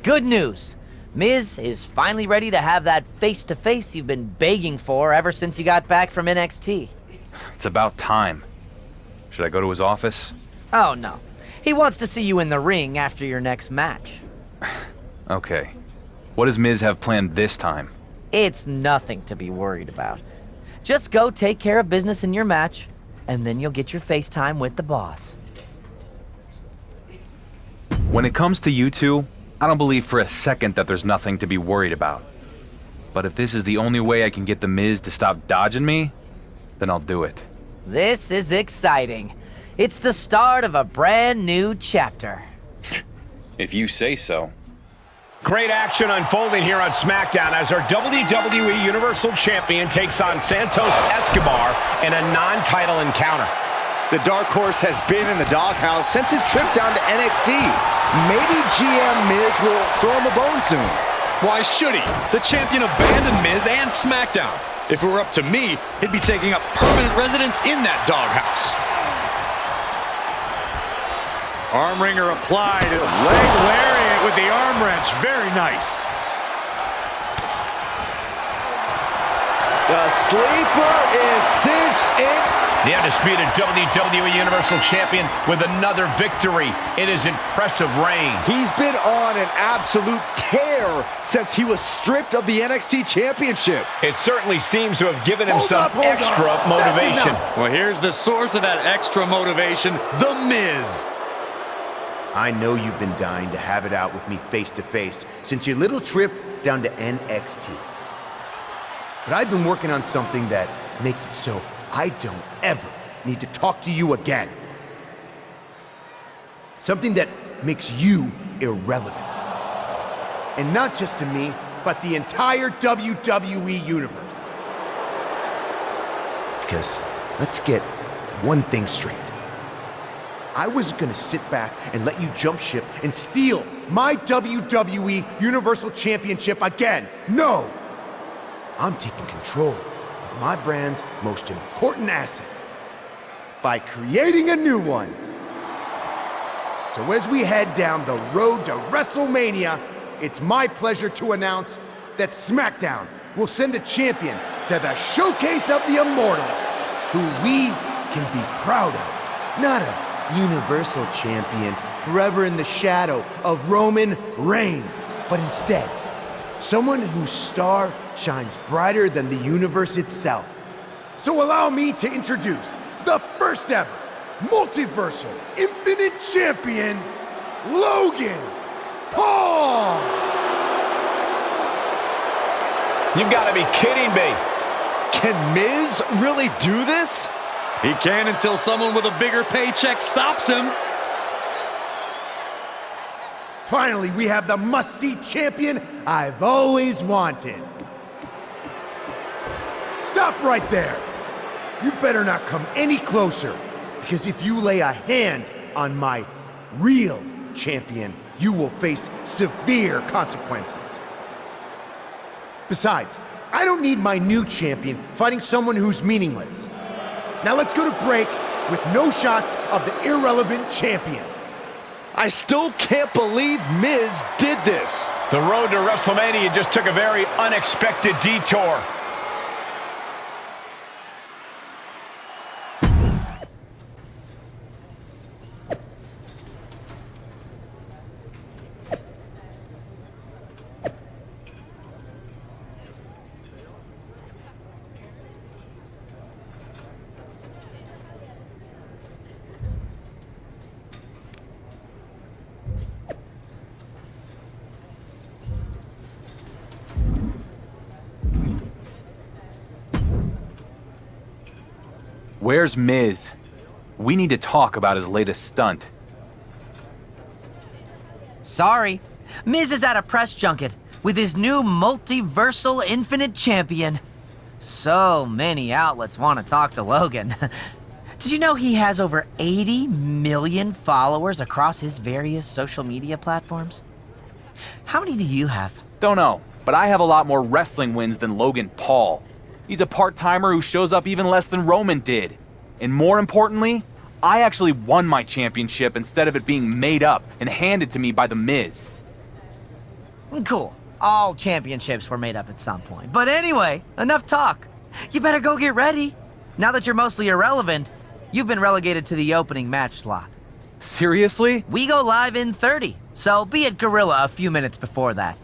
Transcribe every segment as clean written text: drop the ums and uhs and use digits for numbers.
Good news. Miz is finally ready to have that face-to-face you've been begging for ever since you got back from NXT. It's about time. Should I go to his office? Oh, no. He wants to see you in the ring after your next match. Okay. What does Miz have planned this time? It's nothing to be worried about. Just go take care of business in your match, and then you'll get your FaceTime with the boss. When it comes to you two, I don't believe for a second that there's nothing to be worried about. But if this is the only way I can get the Miz to stop dodging me, then I'll do it. This is exciting. It's the start of a brand new chapter. If you say so. Great action unfolding here on SmackDown as our WWE Universal Champion takes on Santos Escobar in a non-title encounter. The Dark Horse has been in the doghouse since his trip down to NXT. Maybe GM Miz will throw him a bone soon. Why should he? The champion abandoned Miz and SmackDown. If it were up to me, he'd be taking up permanent residence in that doghouse. Arm wringer applied. Leg lariat with the arm wrench. Very nice. The sleeper is cinched in. The Undisputed WWE Universal Champion with another victory in his impressive reign. He's been on an absolute tear since he was stripped of the NXT Championship. It certainly seems to have given him some extra motivation. Well, here's the source of that extra motivation, The Miz. I know you've been dying to have it out with me face to face since your little trip down to NXT. But I've been working on something that makes it so I don't ever need to talk to you again. Something that makes you irrelevant. And not just to me, but the entire WWE universe. Because let's get one thing straight. I wasn't gonna sit back and let you jump ship and steal my WWE Universal Championship again. No! I'm taking control of my brand's most important asset by creating a new one. So as we head down the road to WrestleMania, it's my pleasure to announce that SmackDown will send a champion to the Showcase of the Immortals, who we can be proud of. Not a Universal Champion forever in the shadow of Roman Reigns, but instead, someone whose star shines brighter than the universe itself. So allow me to introduce the first ever Multiversal Infinite Champion, Logan Paul! You've got to be kidding me. Can Miz really do this? He can until someone with a bigger paycheck stops him. Finally, we have the must-see champion I've always wanted. Stop right there. You better not come any closer, because if you lay a hand on my real champion, you will face severe consequences. Besides, I don't need my new champion fighting someone who's meaningless. Now let's go to break with no shots of the irrelevant champion. I still can't believe Miz did this. The road to WrestleMania just took a very unexpected detour. Where's Miz? We need to talk about his latest stunt. Sorry, Miz is at a press junket with his new Multiversal Infinite Champion. So many outlets want to talk to Logan. Did you know he has over 80 million followers across his various social media platforms? How many do you have? Don't know, but I have a lot more wrestling wins than Logan Paul. He's a part-timer who shows up even less than Roman did. And more importantly, I actually won my championship instead of it being made up and handed to me by The Miz. Cool. All championships were made up at some point. But anyway, enough talk. You better go get ready. Now that you're mostly irrelevant, you've been relegated to the opening match slot. Seriously? We go live in 30, so be at Gorilla a few minutes before that.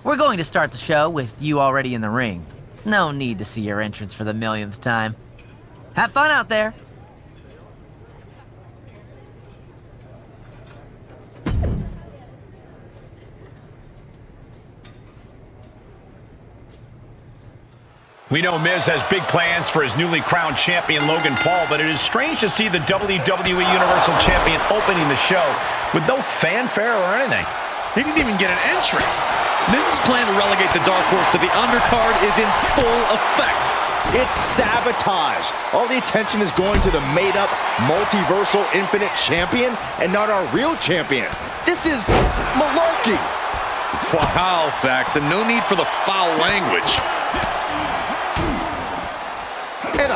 We're going to start the show with you already in the ring. No need to see your entrance for the millionth time. Have fun out there. We know Miz has big plans for his newly crowned champion Logan Paul, but it is strange to see the WWE Universal Champion opening the show with no fanfare or anything. He didn't even get an entrance. Miz's plan to relegate the Dark Horse to the undercard is in full effect. It's sabotage. All the attention is going to the made-up Multiversal Infinite Champion and not our real champion. This is malarkey. Wow, Saxton, no need for the foul language. And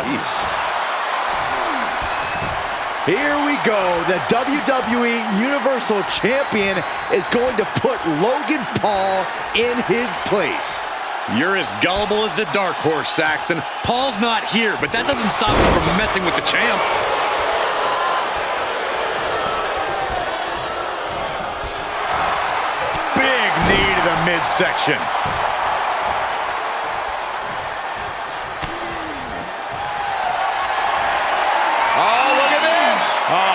here we go. The WWE Universal Champion is going to put Logan Paul in his place. You're as gullible as the Dark Horse, Saxton. Paul's not here, but that doesn't stop him from messing with the champ. Big knee to the midsection. Oh, look at this! Oh.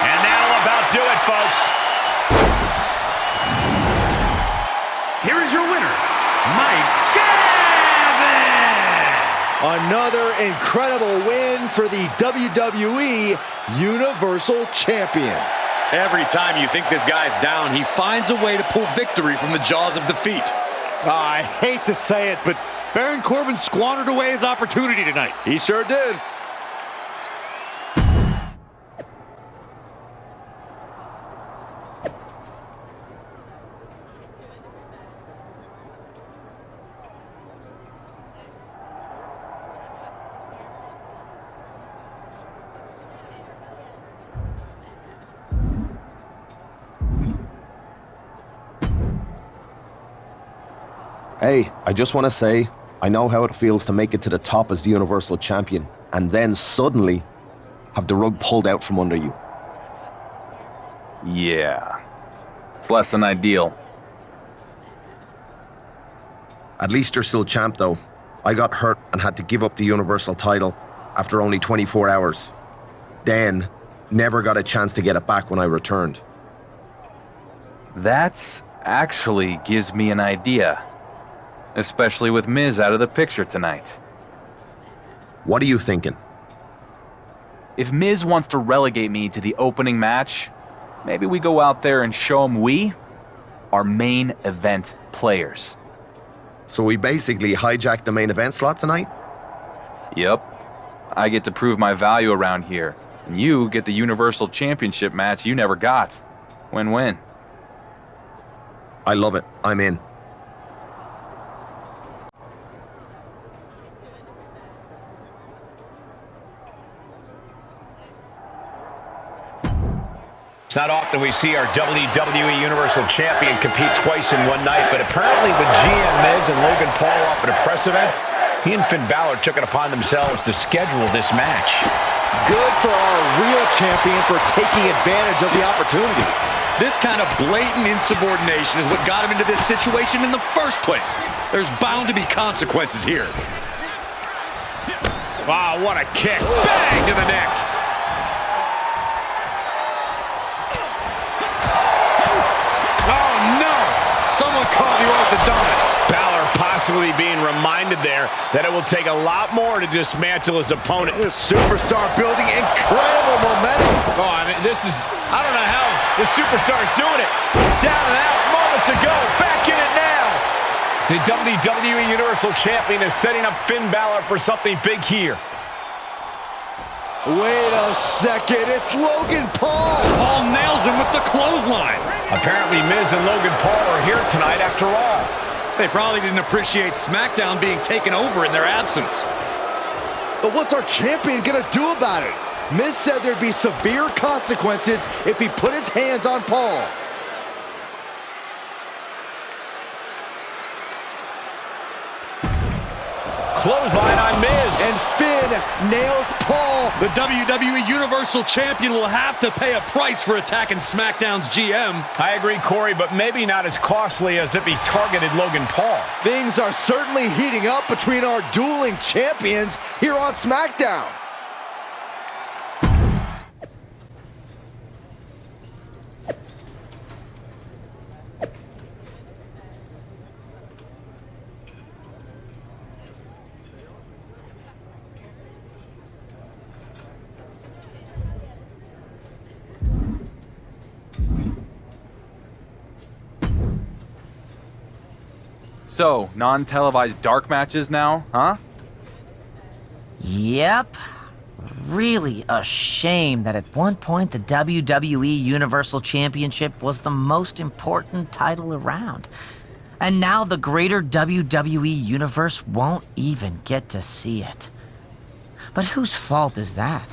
And that'll about do it, folks. Here is your winner, Mike. Another incredible win for the WWE Universal Champion. Every time you think this guy's down, he finds a way to pull victory from the jaws of defeat. I hate to say it, but Baron Corbin squandered away his opportunity tonight. He sure did. Hey, I just want to say, I know how it feels to make it to the top as the Universal Champion, and then suddenly have the rug pulled out from under you. Yeah. It's less than ideal. At least you're still champ, though. I got hurt and had to give up the Universal title after only 24 hours. Then, never got a chance to get it back when I returned. That's actually gives me an idea. Especially with Miz out of the picture tonight. What are you thinking? If Miz wants to relegate me to the opening match, maybe we go out there and show him we are main event players. So we basically hijacked the main event slot tonight? Yep. I get to prove my value around here, and you get the Universal Championship match you never got. Win-win. I love it. I'm in. It's not often we see our WWE Universal Champion compete twice in one night, but apparently with GM Miz and Logan Paul off at a press event, he and Finn Balor took it upon themselves to schedule this match. Good for our real champion for taking advantage of the opportunity. This kind of blatant insubordination is what got him into this situation in the first place. There's bound to be consequences here. Wow, what a kick. Bang to the neck. Oh, no! Someone call the orthodontist. Balor possibly being reminded there that it will take a lot more to dismantle his opponent. The superstar building incredible momentum. Oh, I mean, I don't know how the superstar is doing it. Down and out moments ago, back in it now. The WWE Universal Champion is setting up Finn Balor for something big here. Wait a second, it's Logan Paul. Paul nails him with the clothesline. Apparently Miz and Logan Paul are here tonight after all. They probably didn't appreciate SmackDown being taken over in their absence. But what's our champion gonna do about it? Miz said there'd be severe consequences if he put his hands on Paul. clothesline on Miz. And Finn nails Paul. The WWE Universal Champion will have to pay a price for attacking SmackDown's GM. I agree, Corey, but maybe not as costly as if he targeted Logan Paul. Things are certainly heating up between our dueling champions here on SmackDown. So, non-televised dark matches now, huh? Yep. Really a shame that at one point the WWE Universal Championship was the most important title around. And now the greater WWE Universe won't even get to see it. But whose fault is that?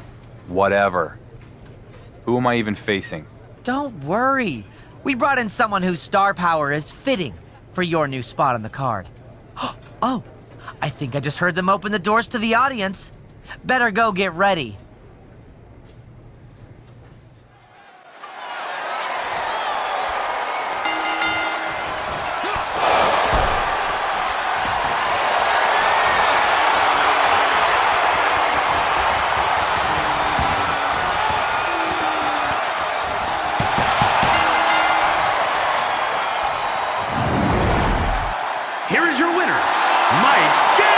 Whatever. Who am I even facing? Don't worry. We brought in someone whose star power is fitting for your new spot on the card. Oh, I think I just heard them open the doors to the audience. Better go get ready. Here is your winner, Mike Gavin!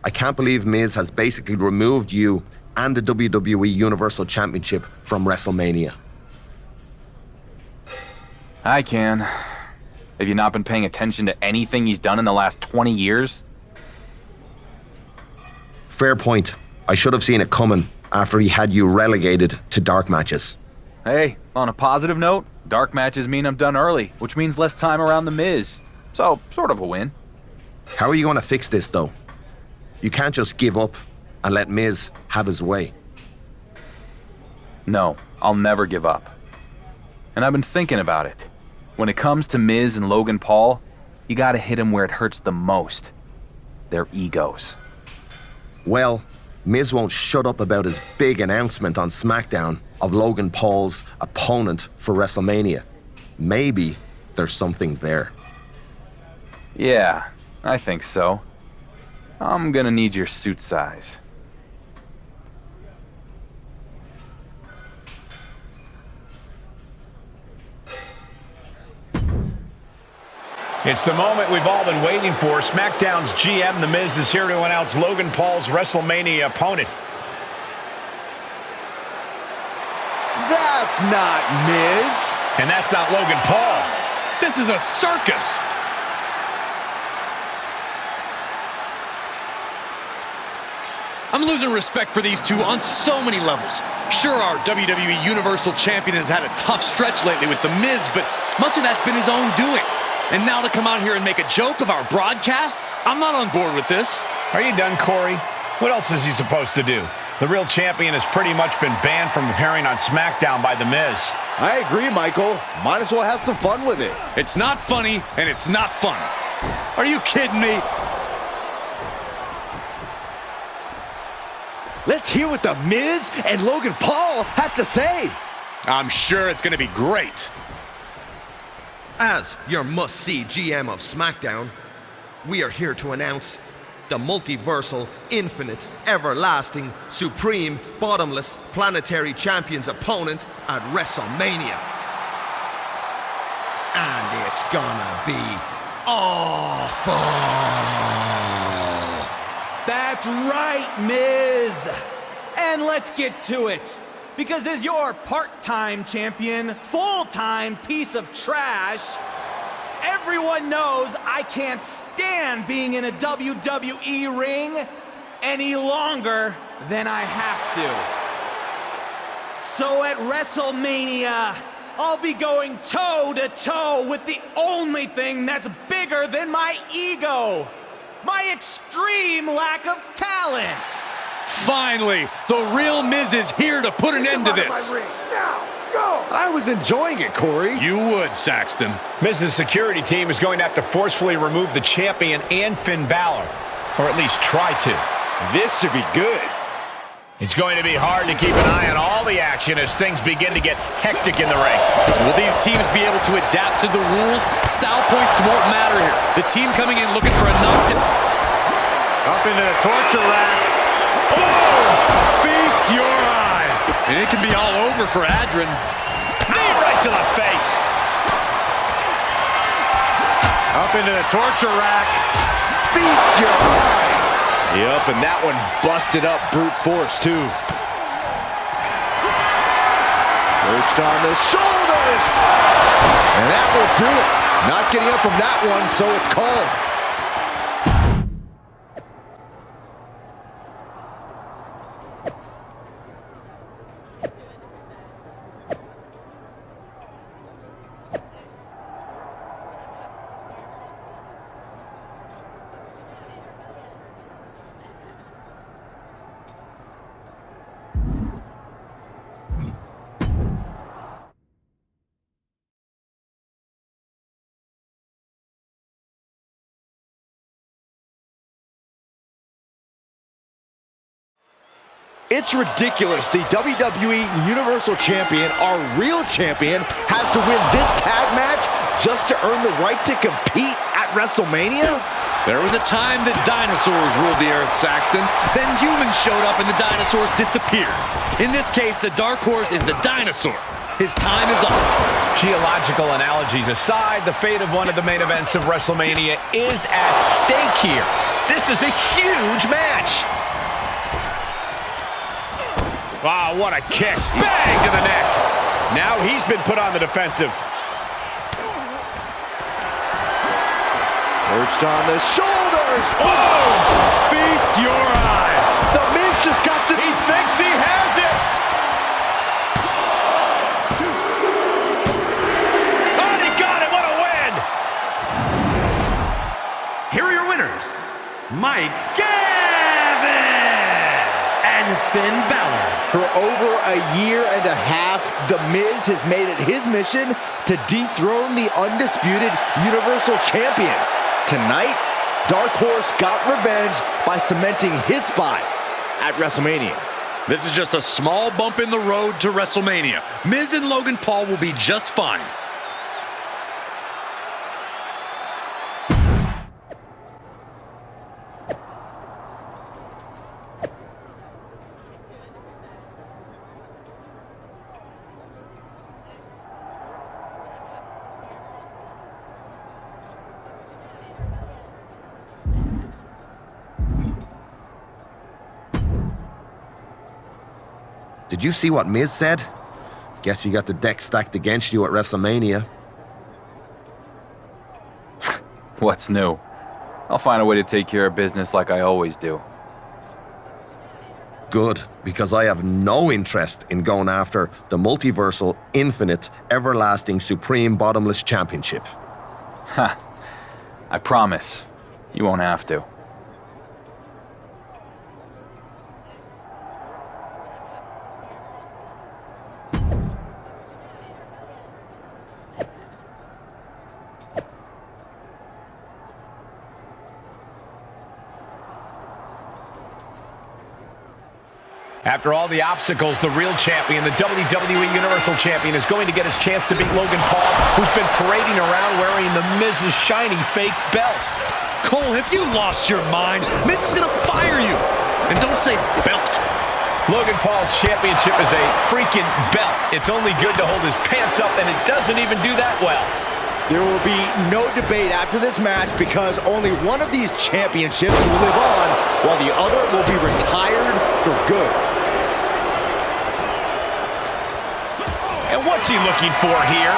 I can't believe Miz has basically removed you and the WWE Universal Championship from WrestleMania. I can. Have you not been paying attention to anything he's done in the last 20 years? Fair point. I should have seen it coming after he had you relegated to dark matches. Hey, on a positive note, dark matches mean I'm done early, which means less time around The Miz. So, sort of a win. How are you going to fix this, though? You can't just give up and let Miz have his way. No, I'll never give up. And I've been thinking about it. When it comes to Miz and Logan Paul, you gotta hit them where it hurts the most. Their egos. Well, Miz won't shut up about his big announcement on SmackDown of Logan Paul's opponent for WrestleMania. Maybe there's something there. Yeah, I think so. I'm gonna need your suit size. It's the moment we've all been waiting for. SmackDown's GM, The Miz, is here to announce Logan Paul's WrestleMania opponent. That's not Miz. And that's not Logan Paul. This is a circus! I'm losing respect for these two on so many levels. Sure, our WWE Universal Champion has had a tough stretch lately with The Miz, but much of that's been his own doing. And now to come out here and make a joke of our broadcast? I'm not on board with this. Are you done, Corey? What else is he supposed to do? The real champion has pretty much been banned from appearing on SmackDown by The Miz. I agree, Michael. Might as well have some fun with it. It's not funny, and it's not fun. Are you kidding me? Let's hear what The Miz and Logan Paul have to say. I'm sure it's going to be great. As your must-see GM of SmackDown, we are here to announce the Multiversal, Infinite, Everlasting, Supreme, Bottomless, Planetary Champion's opponent at WrestleMania. And it's gonna be awful. That's right, Miz. And let's get to it. Because as your part-time champion, full-time piece of trash, Everyone knows I can't stand being in a WWE ring any longer than I have to. So at WrestleMania, I'll be going toe-to-toe with the only thing that's bigger than my ego. My extreme lack of talent. Finally, the real Miz is here to put an end to this. I was enjoying it, Corey. You would, Saxton. Miz's security team is going to have to forcefully remove the champion and Finn Balor, or at least try to. This should be good. It's going to be hard to keep an eye on all the action as things begin to get hectic in the ring. Will these teams be able to adapt to the rules? Style points won't matter here. The team coming in looking for a knockdown. Up into the torture rack. Oh! Feast your eyes. And it can be all over for Adrian. Knee right to the face. Up into the torture rack. Feast your eyes. Yep, and that one busted up brute force, too. Perched on the shoulders. And that will do it. Not getting up from that one, so it's called. It's ridiculous. The WWE Universal Champion, our real champion, has to win this tag match just to earn the right to compete at WrestleMania? There was a time that dinosaurs ruled the earth, Saxton. Then humans showed up and the dinosaurs disappeared. In this case, the dark horse is the dinosaur. His time is up. Geological analogies aside, the fate of one of the main events of WrestleMania is at stake here. This is a huge match. Wow, what a kick. Bang to the neck. Now he's been put on the defensive. Perched on the shoulders. Oh! Feast your eyes. The Miz just got to... He thinks he has it. Oh, he got it. What a win. Here are your winners, Mike Gavin and Finn Balor. For over a year and a half, The Miz has made it his mission to dethrone the Undisputed Universal Champion. Tonight, Dark Horse got revenge by cementing his spot at WrestleMania. This is just a small bump in the road to WrestleMania. Miz and Logan Paul will be just fine. Did you see what Miz said? Guess you got the deck stacked against you at WrestleMania. What's new? I'll find a way to take care of business like I always do. Good, because I have no interest in going after the Multiversal, Infinite, Everlasting, Supreme, Bottomless Championship. Ha! I promise. You won't have to. After all the obstacles, the real champion, the WWE Universal Champion, is going to get his chance to beat Logan Paul, who's been parading around wearing the Miz's shiny fake belt. Cole, have you lost your mind? Miz is gonna fire you. And don't say belt. Logan Paul's championship is a freaking belt. It's only good to hold his pants up, and it doesn't even do that well. There will be no debate after this match because only one of these championships will live on while the other will be retired for good. And what's he looking for here?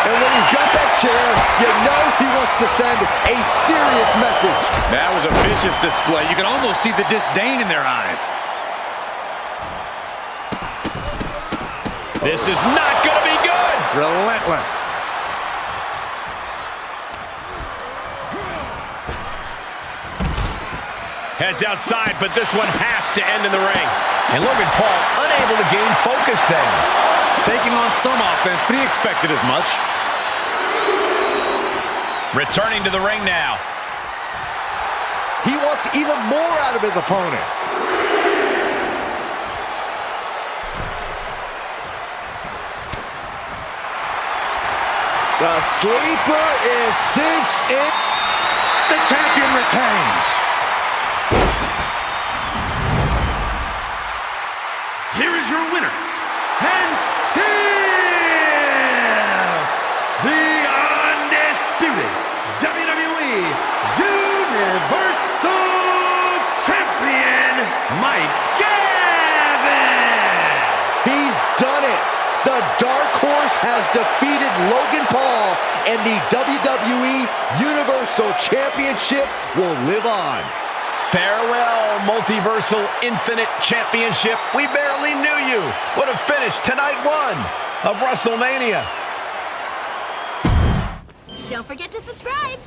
And when he's got that chair, you know he wants to send a serious message. That was a vicious display. You can almost see the disdain in their eyes. This is not going to be good. Relentless. Heads outside, but this one has to end in the ring. And Logan Paul unable to gain focus then. Taking on some offense, but he expected as much. Returning to the ring now. He wants even more out of his opponent. The sleeper is cinched in. The champion retains. Here is your winner, and still the undisputed WWE Universal Champion, Mike Gavin. He's done it. The Dark Horse has defeated Logan Paul, and the WWE Universal Championship will live on. Farewell, Multiversal Infinite Championship. We barely knew you. What a finish to night 1 of WrestleMania. Don't forget to subscribe.